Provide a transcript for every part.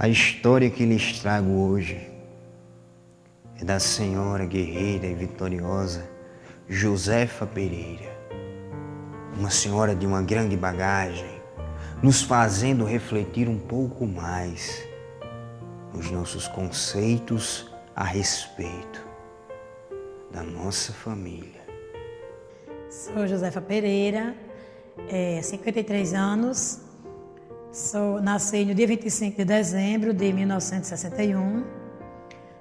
A história que lhes trago hoje é da senhora guerreira e vitoriosa Josefa Pereira, uma senhora de uma grande bagagem, nos fazendo refletir um pouco mais nos nossos conceitos a respeito da nossa família. Sou Josefa Pereira, 53 anos, nasci no dia 25 de dezembro de 1961,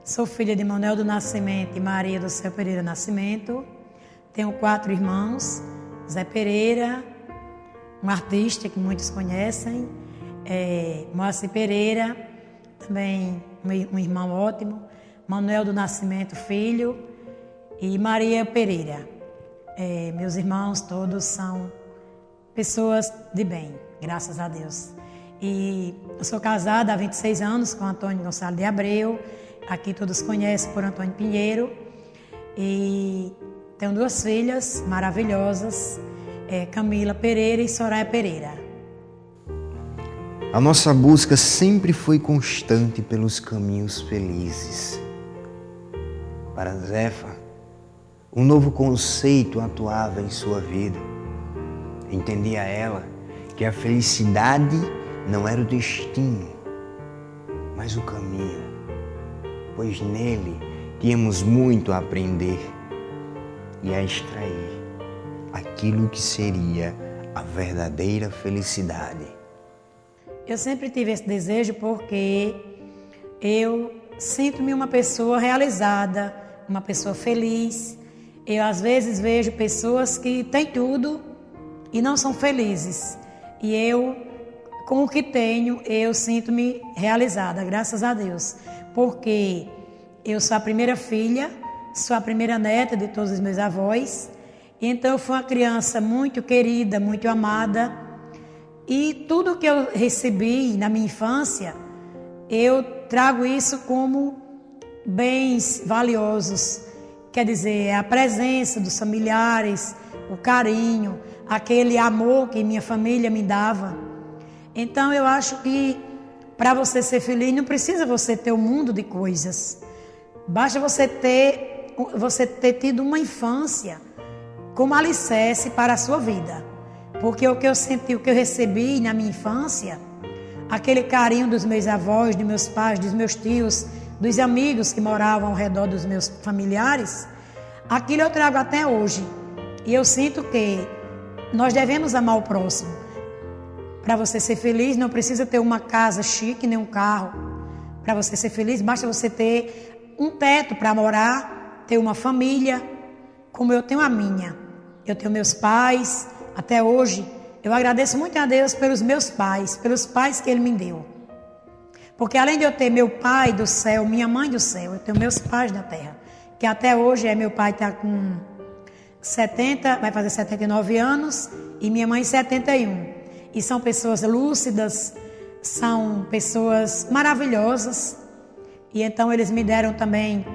sou filha de Manuel do Nascimento e Maria do Céu Pereira Nascimento, tenho 4 irmãos, Zé Pereira, um artista que muitos conhecem, Moacir Pereira, também um irmão ótimo, Manuel do Nascimento, filho, e Maria Pereira. Meus irmãos todos são pessoas de bem, graças a Deus. E eu sou casada há 26 anos com Antônio Gonçalo de Abreu, aqui todos conhecem por Antônio Pinheiro, e tenho 2 filhas maravilhosas, Camila Pereira e Soraya Pereira. A nossa busca sempre foi constante pelos caminhos felizes. Para Zefa, um novo conceito atuava em sua vida. Entendia ela que a felicidade não era o destino, mas o caminho, pois nele tínhamos muito a aprender e a extrair aquilo que seria a verdadeira felicidade. Eu sempre tive esse desejo porque eu sinto-me uma pessoa realizada, uma pessoa feliz. Eu às vezes vejo pessoas que têm tudo e não são felizes. E eu, com o que tenho, eu sinto-me realizada, graças a Deus. Porque eu sou a primeira filha, sou a primeira neta de todos os meus avós. Então eu fui uma criança muito querida, muito amada. E tudo que eu recebi na minha infância, eu trago isso como bens valiosos. Quer dizer, a presença dos familiares, o carinho, aquele amor que minha família me dava. Então eu acho que para você ser feliz não precisa você ter um mundo de coisas. Basta você ter tido uma infância como alicerce para a sua vida. Porque o que eu senti, o que eu recebi na minha infância, aquele carinho dos meus avós, dos meus pais, dos meus tios, dos amigos que moravam ao redor dos meus familiares, aquilo eu trago até hoje. E eu sinto que nós devemos amar o próximo. Para você ser feliz, não precisa ter uma casa chique, nem um carro. Para você ser feliz, basta você ter um teto para morar, ter uma família, como eu tenho a minha. Eu tenho meus pais. Até hoje, eu agradeço muito a Deus pelos meus pais, pelos pais que Ele me deu. Porque além de eu ter meu pai do céu, minha mãe do céu, eu tenho meus pais da terra. Que até hoje meu pai está com 70, vai fazer 79 anos, e minha mãe 71. E são pessoas lúcidas, são pessoas maravilhosas. E então eles me deram também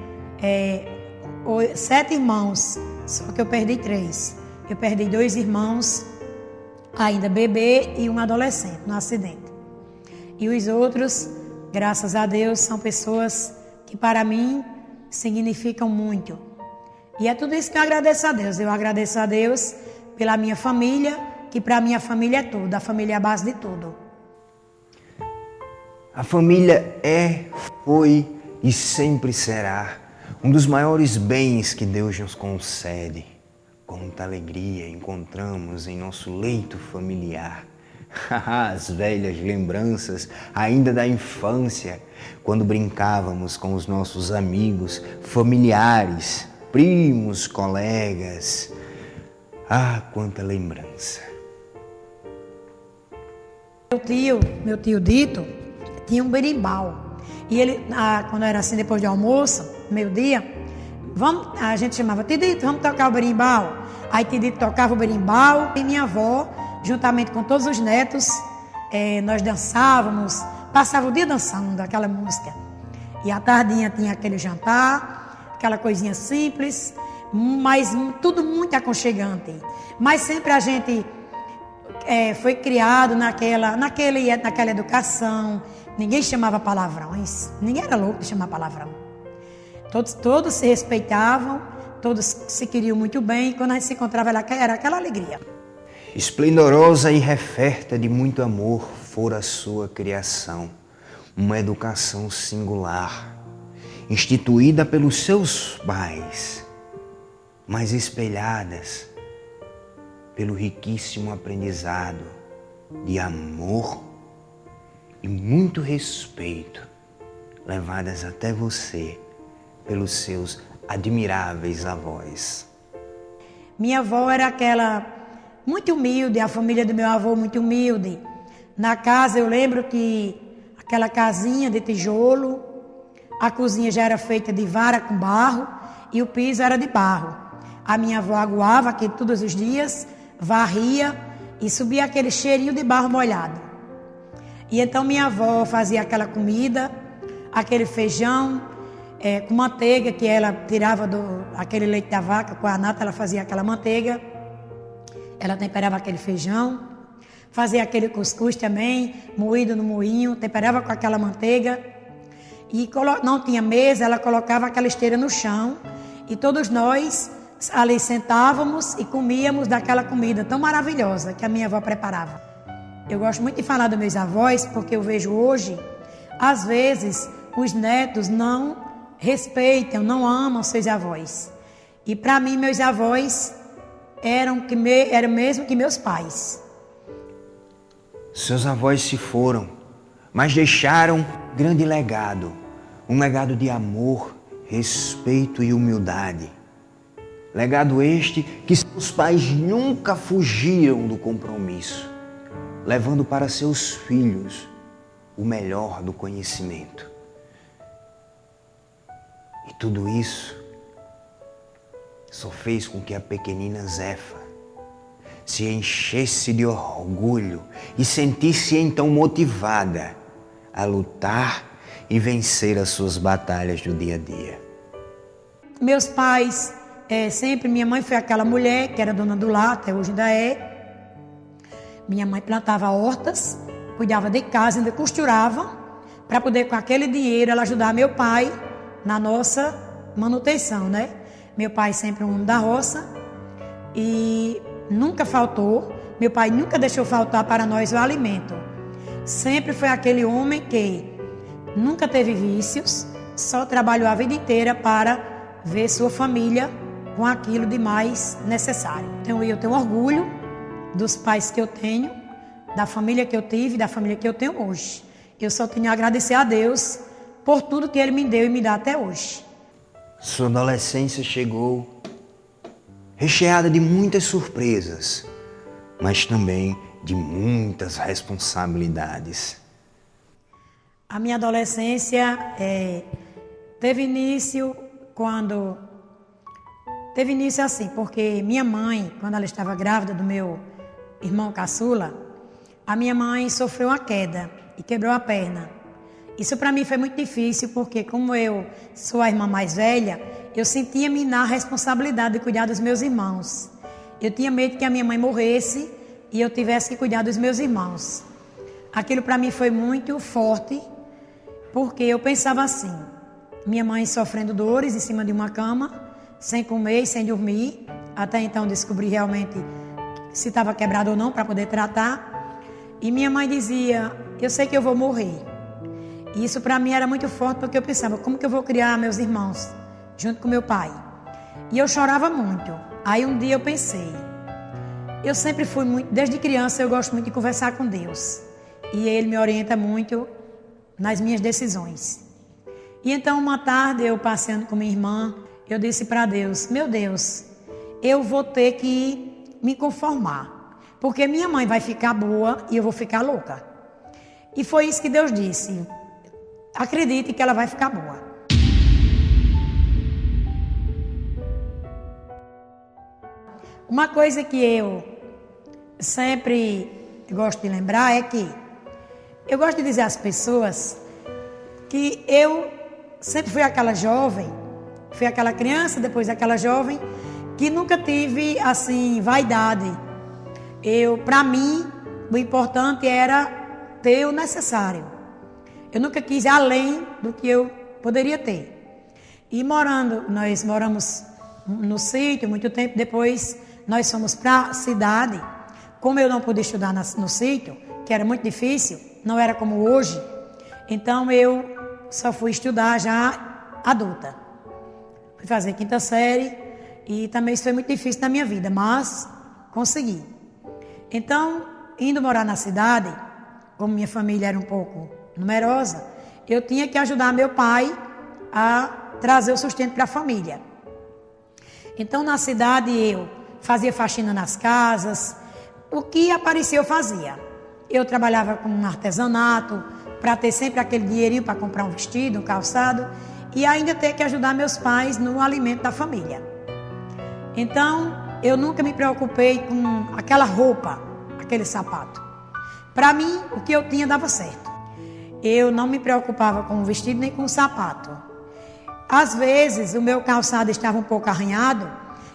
7 irmãos, só que eu perdi 3. Eu perdi 2 irmãos, ainda bebê, e um adolescente no acidente. E os outros, graças a Deus, são pessoas que para mim significam muito. E é tudo isso que eu agradeço a Deus. Eu agradeço a Deus pela minha família, que para minha família é tudo. A família é a base de tudo. A família foi e sempre será um dos maiores bens que Deus nos concede. Quanta alegria encontramos em nosso leito familiar. As velhas lembranças ainda da infância, quando brincávamos com os nossos amigos, familiares, primos, colegas. Ah, quanta lembrança. Meu tio Dito, tinha um berimbau. E ele, quando era assim, depois do almoço, meio-dia, a gente chamava, tio Dito, vamos tocar o berimbau. Aí tio Dito tocava o berimbau e minha avó, juntamente com todos os netos, nós dançávamos, passava o dia dançando aquela música. E à tardinha tinha aquele jantar, aquela coisinha simples, mas tudo muito aconchegante. Mas sempre a gente foi criado naquela educação. Ninguém chamava palavrões, ninguém era louco de chamar palavrão. Todos se respeitavam, todos se queriam muito bem. E quando a gente se encontrava, era aquela alegria. Esplendorosa e referta de muito amor fora a sua criação, uma educação singular, instituída pelos seus pais, mas espelhadas pelo riquíssimo aprendizado de amor e muito respeito, levadas até você pelos seus admiráveis avós. Minha avó era aquela muito humilde, a família do meu avô muito humilde. Na casa eu lembro que aquela casinha de tijolo, a cozinha já era feita de vara com barro e o piso era de barro. A minha avó aguava aqui todos os dias, varria e subia aquele cheirinho de barro molhado. E então minha avó fazia aquela comida, aquele feijão com manteiga que ela tirava aquele leite da vaca, com a nata ela fazia aquela manteiga, ela temperava aquele feijão, fazia aquele cuscuz também, moído no moinho, temperava com aquela manteiga. E não tinha mesa, ela colocava aquela esteira no chão e todos nós ali sentávamos e comíamos daquela comida tão maravilhosa que a minha avó preparava. Eu gosto muito de falar dos meus avós porque eu vejo hoje, às vezes, os netos não respeitam, não amam seus avós. E para mim, meus avós eram mesmo que meus pais. Seus avós se foram, mas deixaram grande legado, um legado de amor, respeito e humildade. Legado este que seus pais nunca fugiram do compromisso, levando para seus filhos o melhor do conhecimento. E tudo isso só fez com que a pequenina Zefa se enchesse de orgulho e sentisse então motivada a lutar e vencer as suas batalhas do dia a dia. Meus pais, sempre minha mãe foi aquela mulher que era dona do lar, até hoje ainda é. Minha mãe plantava hortas, cuidava de casa, ainda costurava, para poder com aquele dinheiro ela ajudar meu pai na nossa manutenção, né? Meu pai sempre um homem da roça e nunca faltou, meu pai nunca deixou faltar para nós o alimento. Sempre foi aquele homem que nunca teve vícios, só trabalhou a vida inteira para ver sua família com aquilo de mais necessário. Então eu tenho orgulho dos pais que eu tenho, da família que eu tive, da família que eu tenho hoje. Eu só tenho a agradecer a Deus por tudo que Ele me deu e me dá até hoje. Sua adolescência chegou recheada de muitas surpresas, mas também de muitas responsabilidades. A minha adolescência teve início assim, porque minha mãe, quando ela estava grávida do meu irmão caçula, a minha mãe sofreu uma queda e quebrou a perna. Isso para mim foi muito difícil, porque como eu sou a irmã mais velha, eu sentia-me na responsabilidade de cuidar dos meus irmãos. Eu tinha medo que a minha mãe morresse e eu tivesse que cuidar dos meus irmãos. Aquilo para mim foi muito forte, porque eu pensava assim, minha mãe sofrendo dores em cima de uma cama, sem comer e sem dormir, até então descobri realmente se estava quebrado ou não para poder tratar. E minha mãe dizia, eu sei que eu vou morrer. E isso para mim era muito forte, porque eu pensava, como que eu vou criar meus irmãos junto com meu pai? E eu chorava muito. Aí um dia eu pensei, eu sempre fui muito, desde criança eu gosto muito de conversar com Deus. E Ele me orienta muito nas minhas decisões. E então uma tarde eu passeando com minha irmã, eu disse para Deus, meu Deus, eu vou ter que me conformar, porque minha mãe vai ficar boa e eu vou ficar louca. E foi isso que Deus disse, acredite que ela vai ficar boa. Uma coisa que eu sempre gosto de lembrar é que eu gosto de dizer às pessoas que eu sempre fui aquela jovem, fui aquela criança, depois aquela jovem, que nunca tive, assim, vaidade, Para mim, o importante era ter o necessário. Eu nunca quis ir além do que eu poderia ter. E nós moramos no sítio muito tempo, depois nós fomos para a cidade. Como eu não pude estudar no sítio, que era muito difícil, não era como hoje, então eu só fui estudar já adulta. Fui fazer 5ª série e também isso foi muito difícil na minha vida, mas consegui. Então, indo morar na cidade, como minha família era um pouco numerosa, eu tinha que ajudar meu pai a trazer o sustento para a família. Então, na cidade, eu fazia faxina nas casas, o que apareceu eu fazia. Eu trabalhava com um artesanato, para ter sempre aquele dinheirinho para comprar um vestido, um calçado, e ainda ter que ajudar meus pais no alimento da família. Então, eu nunca me preocupei com aquela roupa, aquele sapato. Para mim, o que eu tinha dava certo. Eu não me preocupava com o vestido nem com o sapato. Às vezes, o meu calçado estava um pouco arranhado,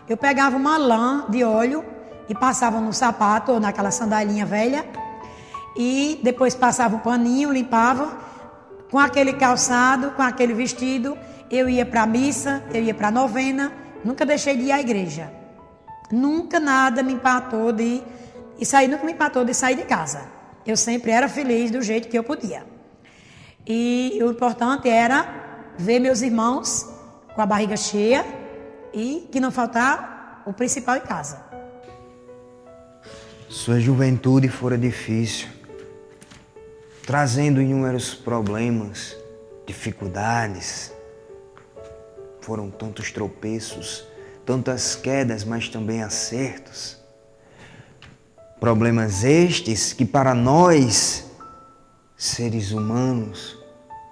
eu pegava uma lã de óleo e passava no sapato ou naquela sandalinha velha e depois passava um paninho, limpava. Com aquele calçado, com aquele vestido, eu ia para a missa, eu ia para a novena, nunca deixei de ir à igreja. Nunca nada me empatou nunca me empatou de sair de casa. Eu sempre era feliz do jeito que eu podia. E o importante era ver meus irmãos com a barriga cheia e que não faltar o principal em casa. Sua juventude fora difícil, trazendo inúmeros problemas, dificuldades. Foram tantos tropeços, tantas quedas, mas também acertos. Problemas estes que para nós, seres humanos,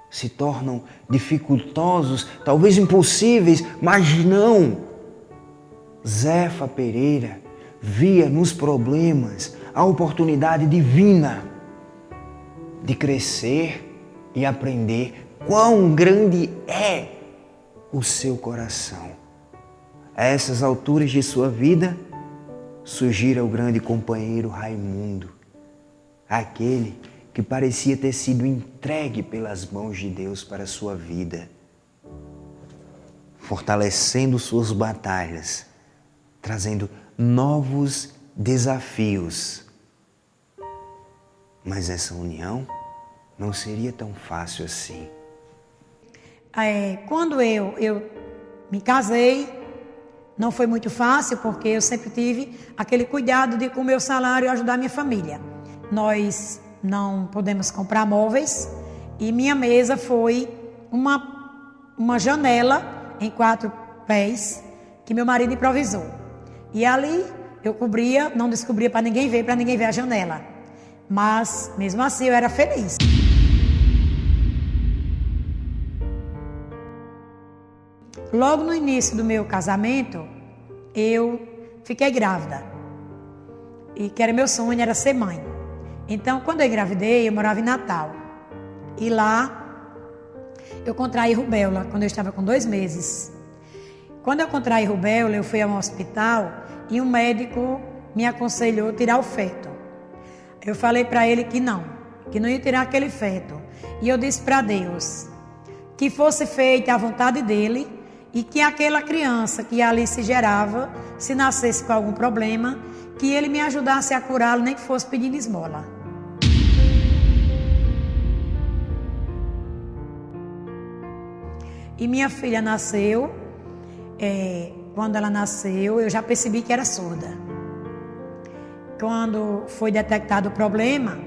se tornam dificultosos, talvez impossíveis, mas não. Zefa Pereira via nos problemas a oportunidade divina de crescer e aprender quão grande é o seu coração. A essas alturas de sua vida, surgira o grande companheiro Raimundo, aquele que parecia ter sido entregue pelas mãos de Deus para a sua vida, fortalecendo suas batalhas, trazendo novos desafios. Mas essa união não seria tão fácil assim. Quando eu me casei, não foi muito fácil, porque eu sempre tive aquele cuidado de com o meu salário ajudar minha família. Nós não podemos comprar móveis e minha mesa foi uma janela em 4 pés que meu marido improvisou. E ali eu cobria, não descobria para ninguém ver a janela. Mas mesmo assim eu era feliz. Logo no início do meu casamento, eu fiquei grávida. E que era meu sonho, era ser mãe. Então, quando eu engravidei, eu morava em Natal. E lá, eu contraí rubéola, quando eu estava com 2 meses. Quando eu contraí rubéola, eu fui a um hospital e um médico me aconselhou tirar o feto. Eu falei para ele que não ia tirar aquele feto. E eu disse para Deus que fosse feita a vontade dele e que aquela criança que ali se gerava, se nascesse com algum problema, que ele me ajudasse a curá-lo, nem que fosse pedindo esmola. E minha filha nasceu. Quando ela nasceu, eu já percebi que era surda. Quando foi detectado o problema,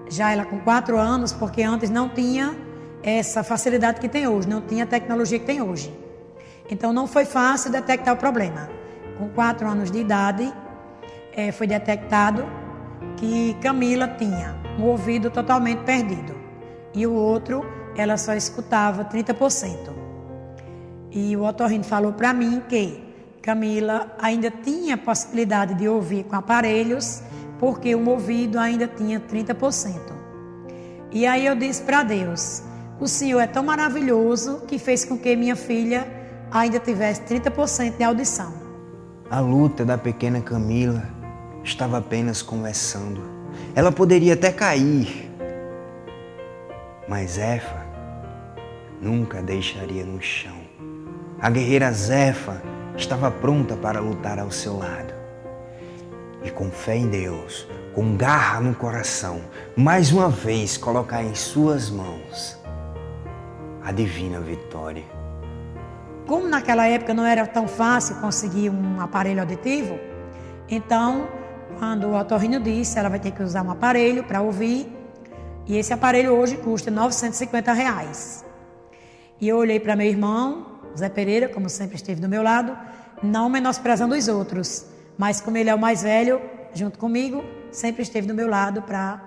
já ela com 4 anos, porque antes não tinha essa facilidade que tem hoje, não tinha a tecnologia que tem hoje. Então não foi fácil detectar o problema. Com 4 anos de idade, foi detectado que Camila tinha um ouvido totalmente perdido e o outro ela só escutava 30%. E o otorrino falou para mim que Camila ainda tinha possibilidade de ouvir com aparelhos, porque o ouvido ainda tinha 30%. E aí eu disse para Deus, o Senhor é tão maravilhoso que fez com que minha filha ainda tivesse 30% de audição. A luta da pequena Camila estava apenas conversando. Ela poderia até cair, mas Zefa nunca a deixaria no chão. A guerreira Zefa estava pronta para lutar ao seu lado. E com fé em Deus, com garra no coração, mais uma vez colocar em suas mãos a divina vitória. Como naquela época não era tão fácil conseguir um aparelho auditivo, então, quando o otorrino disse, ela vai ter que usar um aparelho para ouvir, e esse aparelho hoje custa R$950. E eu olhei para meu irmão, Zé Pereira, como sempre esteve do meu lado, não menosprezando os outros, mas como ele é o mais velho, junto comigo, sempre esteve do meu lado para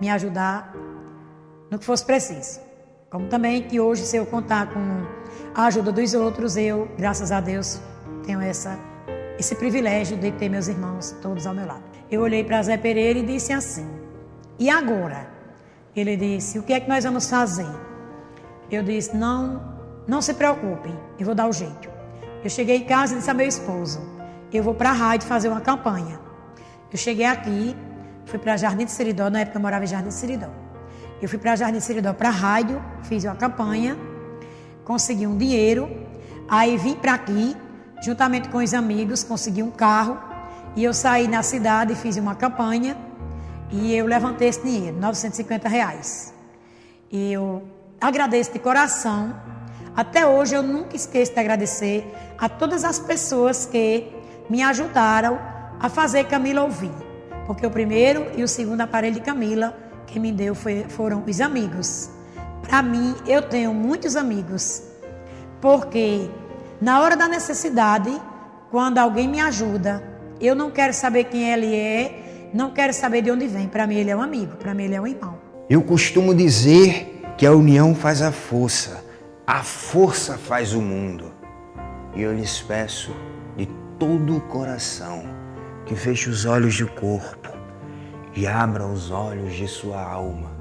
me ajudar no que fosse preciso. Como também que hoje, se eu contar com a ajuda dos outros, eu, graças a Deus, tenho esse privilégio de ter meus irmãos todos ao meu lado. Eu olhei para Zé Pereira e disse assim: e agora? Ele disse: o que é que nós vamos fazer? Eu disse: não se preocupem, eu vou dar o jeito. Eu cheguei em casa e disse a meu esposo: eu vou para a rádio fazer uma campanha. Eu cheguei aqui, fui para Jardim de Seridó, na época eu morava em Jardim de Seridó. Eu fui para Jardim de Seridó, para a rádio, fiz uma campanha, consegui um dinheiro, aí vim para aqui, juntamente com os amigos, consegui um carro, e eu saí na cidade e fiz uma campanha, e eu levantei esse dinheiro, R$950. E eu agradeço de coração. Até hoje eu nunca esqueço de agradecer a todas as pessoas que me ajudaram a fazer Camila ouvir. Porque o primeiro e o segundo aparelho de Camila, quem me deu foram os amigos. Para mim, eu tenho muitos amigos. Porque na hora da necessidade, quando alguém me ajuda, eu não quero saber quem ele é, não quero saber de onde vem. Para mim, ele é um amigo, para mim, ele é um irmão. Eu costumo dizer que a união faz a força faz o mundo. E eu lhes peço de todo o coração que feche os olhos do corpo e abra os olhos de sua alma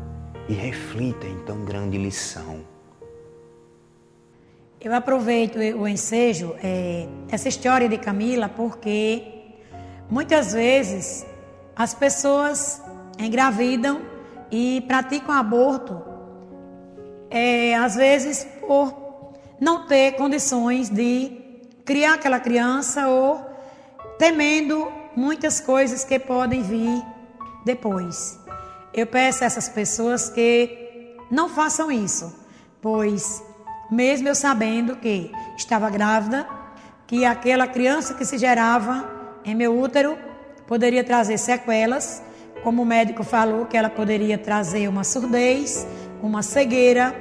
e reflita em tão grande lição. Eu aproveito o ensejo, essa história de Camila, porque muitas vezes as pessoas engravidam e praticam aborto, às vezes por não ter condições de criar aquela criança ou temendo muitas coisas que podem vir depois. Eu peço a essas pessoas que não façam isso, pois mesmo eu sabendo que estava grávida, que aquela criança que se gerava em meu útero poderia trazer sequelas, como o médico falou que ela poderia trazer uma surdez, uma cegueira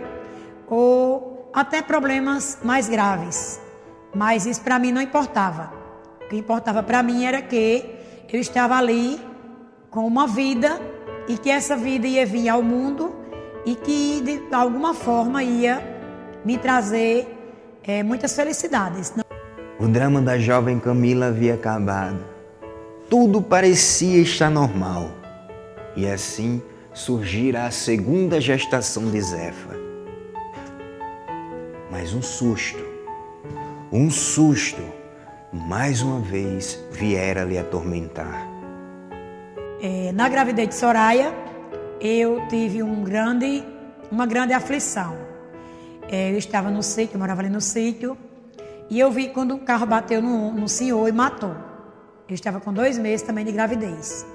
ou até problemas mais graves. Mas isso para mim não importava. O que importava para mim era que eu estava ali com uma vida e que essa vida ia vir ao mundo e que de alguma forma ia me trazer muitas felicidades. O drama da jovem Camila havia acabado. Tudo parecia estar normal. E assim surgira a segunda gestação de Zefa. Mas um susto, mais uma vez viera lhe atormentar. Na gravidez de Soraya, eu tive uma grande aflição. Eu estava no sítio, eu morava ali no sítio, e eu vi quando um carro bateu no senhor e matou. Eu estava com 2 meses também de gravidez.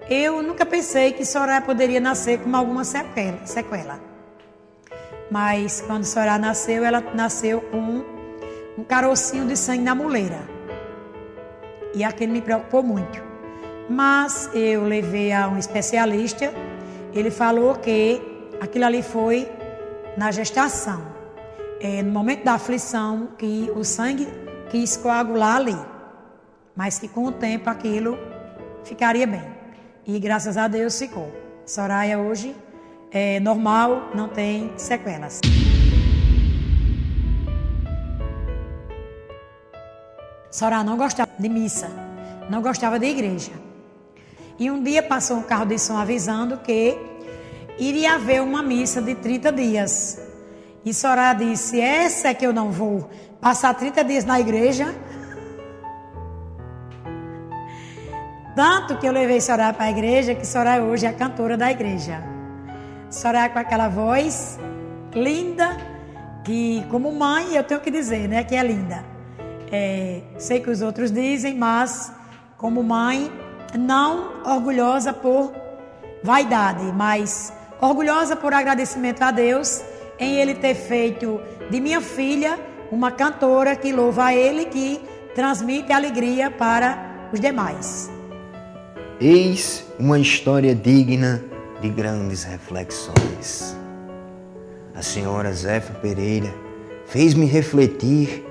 Eu nunca pensei que Soraya poderia nascer com alguma sequela. Mas quando Soraya nasceu, ela nasceu com um carocinho de sangue na muleira. E aquilo me preocupou muito. Mas eu levei a um especialista, ele falou que aquilo ali foi na gestação. No momento da aflição, que o sangue quis coagular ali. Mas que com o tempo aquilo ficaria bem. E graças a Deus ficou. Soraya hoje é normal, não tem sequelas. Soraya não gostava de missa, não gostava de igreja. E um dia passou um carro de som avisando que iria haver uma missa de 30 dias. E Soraya disse: essa é que eu não vou passar 30 dias na igreja. Tanto que eu levei Soraya para a igreja, que Soraya hoje é a cantora da igreja. Soraya com aquela voz linda, que como mãe eu tenho que dizer, né, que é linda. Sei que os outros dizem, mas como mãe, não orgulhosa por vaidade, mas orgulhosa por agradecimento a Deus em Ele ter feito de minha filha uma cantora que louva a Ele, que transmite alegria para os demais. Eis uma história digna de grandes reflexões. A senhora Zefa Pereira fez-me refletir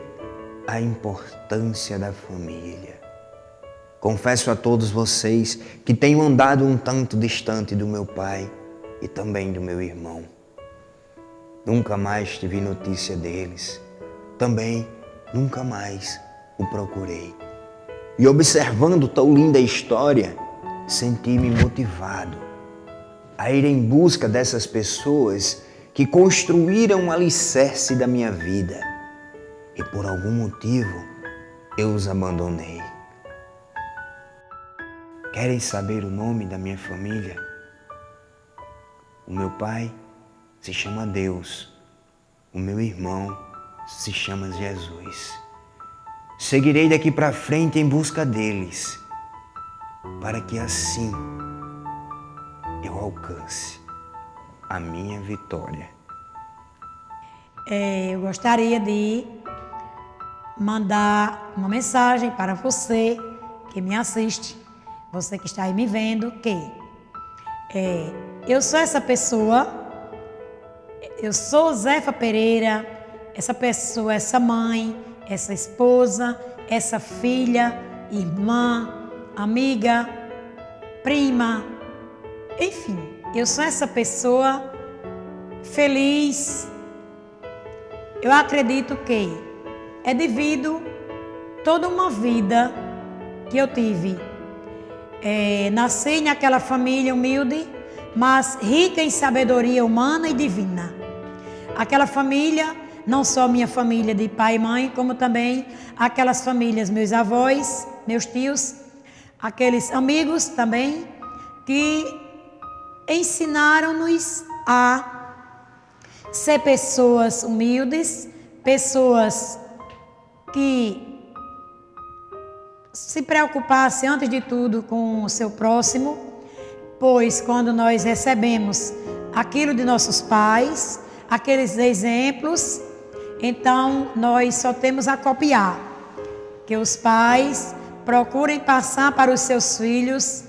a importância da família. Confesso a todos vocês que tenho andado um tanto distante do meu pai e também do meu irmão. Nunca mais tive notícia deles. Também nunca mais o procurei. E observando tão linda história, senti-me motivado a ir em busca dessas pessoas que construíram o alicerce da minha vida e por algum motivo eu os abandonei. Querem saber o nome da minha família? O meu pai se chama Deus, o meu irmão se chama Jesus. Seguirei daqui para frente em busca deles, para que assim eu alcance a minha vitória. Eu gostaria de mandar uma mensagem para você que me assiste, você que está aí me vendo, que eu sou essa pessoa, eu sou Zefa Pereira, essa pessoa, essa mãe, essa esposa, essa filha, irmã, amiga, prima, enfim, eu sou essa pessoa feliz. Eu acredito que é devido toda uma vida que eu tive. Nasci naquela família humilde, mas rica em sabedoria humana e divina. Aquela família, não só minha família de pai e mãe, como também aquelas famílias, meus avós, meus tios, aqueles amigos também, que ensinaram-nos a ser pessoas humildes, pessoas que se preocupassem antes de tudo com o seu próximo, pois quando nós recebemos aquilo de nossos pais, aqueles exemplos, então nós só temos a copiar, que os pais procurem passar para os seus filhos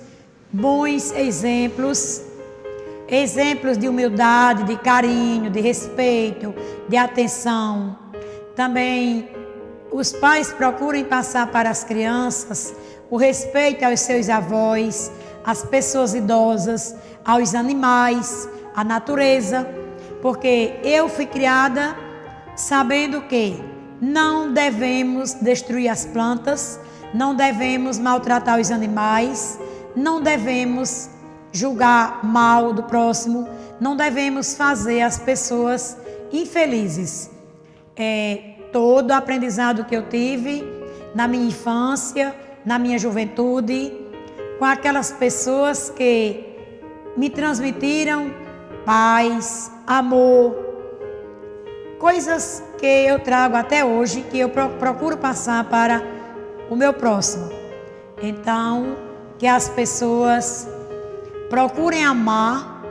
bons exemplos, exemplos de humildade, de carinho, de respeito, de atenção. Também os pais procurem passar para as crianças o respeito aos seus avós, às pessoas idosas, aos animais, à natureza, porque eu fui criada sabendo que não devemos destruir as plantas, não devemos maltratar os animais, não devemos julgar mal do próximo, não devemos fazer as pessoas infelizes. Todo o aprendizado que eu tive na minha infância, na minha juventude, com aquelas pessoas que me transmitiram paz, amor, coisas que eu trago até hoje, que eu procuro passar para o meu próximo. Então, que as pessoas procurem amar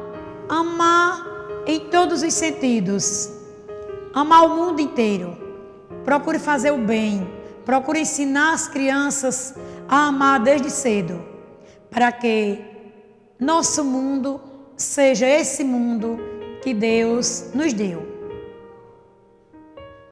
em todos os sentidos, amar o mundo inteiro. Procure fazer o bem, procure ensinar as crianças a amar desde cedo, para que nosso mundo seja esse mundo que Deus nos deu.